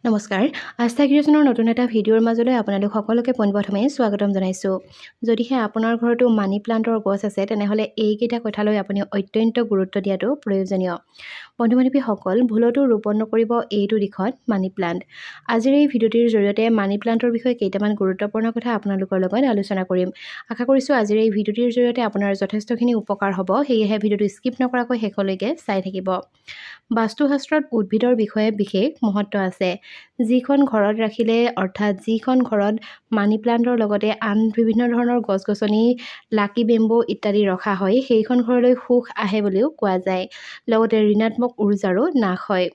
নমস্কাৰ। আস্থা ক্ৰিয়েশ্যনৰ নতুন এটা ভিডিঅ'ৰ মাজলৈ আপোনালোক সকলোকে পোনপ্ৰথমে স্বাগতম জনাইছোঁ। যদিহে আপোনাৰ ঘৰতো মানি প্লাণ্টৰ গছ আছে তেনেহ'লে এইকেইটা কথালৈ আপুনি অত্যন্ত গুৰুত্ব দিয়াটো প্ৰয়োজনীয়। বন্ধু-বান্ধৱীসকল, ভুলতো ৰোপণ নকৰিব এইটো দিশত মানি প্লাণ্ট। আজিৰ এই ভিডিঅ'টিৰ জৰিয়তে মানি প্লাণ্টৰ বিষয়ে কেইটামান গুৰুত্বপূৰ্ণ কথা আপোনালোকৰ লগত আলোচনা কৰিম। আশা কৰিছোঁ আজিৰ এই ভিডিঅ'টিৰ জৰিয়তে আপোনাৰ যথেষ্টখিনি উপকাৰ হ'ব, সেয়েহে ভিডিঅ'টো স্কিপ নকৰাকৈ শেষলৈকে চাই থাকিব। বাস্তুশাস্ত্ৰত উদ্ভিদৰ বিষয়ে বিশেষ মহত্ব আছে। যিখন ঘৰত ৰাখিলে অৰ্থাৎ যিখন ঘৰত মানি প্লাণ্টৰ লগতে আন বিভিন্ন ধৰণৰ গছ-গছনি, লাকি বেম্বো ইত্যাদি ৰখা হয়, সেইখন ঘৰলৈ সুখ আহে বুলিও কোৱা যায়। লগতে ঋণাত্মক উৰ্জাৰো নাশ হয়।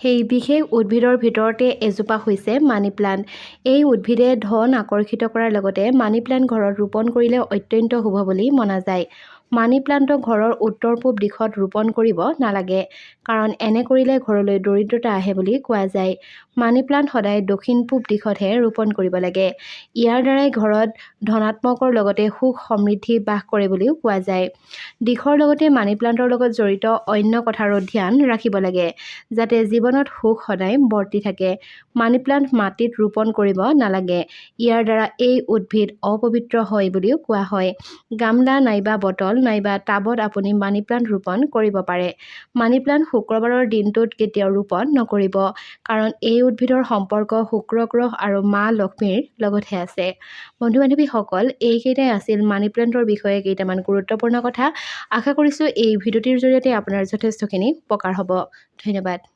সেই বিশেষ উদ্ভিদৰ ভিতৰতে এজোপা হৈছে মানি প্লাণ্ট। এই উদ্ভিদে ধন আকৰ্ষিত কৰাৰ লগতে মানি প্লাণ্ট ঘৰত ৰোপণ কৰিলে অত্যন্ত শুভ বুলি মনা যায়। মানি প্লাণ্টক ঘৰৰ উত্তৰ-পূব দিশত ৰোপণ কৰিব নালাগে, কাৰণ এনে কৰিলে ঘৰলৈ দৰিদ্ৰতা আহে বুলি কোৱা যায়। মানি প্লাণ্ট সদায় দক্ষিণ-পূব দিশতহে ৰোপণ কৰিব লাগে। ইয়াৰ দ্বাৰাই ঘৰত ধনাত্মকৰ লগতে সুখ সমৃদ্ধি বাস কৰে বুলিও কোৱা যায়। দিশৰ লগতে মানি প্লাণ্টৰ লগত জড়িত অন্য কথাৰো ধ্যান ৰাখিব লাগে, যাতে জীৱনত সুখ সদায় বৰ্তি থাকে। মানি প্লাণ্ট মাটিত ৰোপণ কৰিব নালাগে। ইয়াৰ দ্বাৰা এই উদ্ভিদ অপবিত্ৰ হয় বুলিও কোৱা হয়। গামলা নাইবা বটল নাইবা টাবত আপুনি মানি প্লাণ্ট ৰোপণ কৰিব পাৰে। মানি প্লাণ্ট শুক্ৰবাৰৰ দিনটোত কেতিয়াও ৰোপণ নকৰিব, কাৰণ এই উদ্ভিদৰ সম্পৰ্ক শুক্ৰ গ্ৰহ আৰু মা লক্ষ্মীৰ লগতহে আছে। বন্ধু-বান্ধৱীসকল, এইকেইটাই আছিল মানি প্লাণ্টৰ বিষয়ে কেইটামান গুৰুত্বপূৰ্ণ কথা। আশা কৰিছোঁ এই ভিডিঅ'টিৰ জৰিয়তে আপোনাৰ যথেষ্টখিনি উপকাৰ হ'ব। ধন্যবাদ।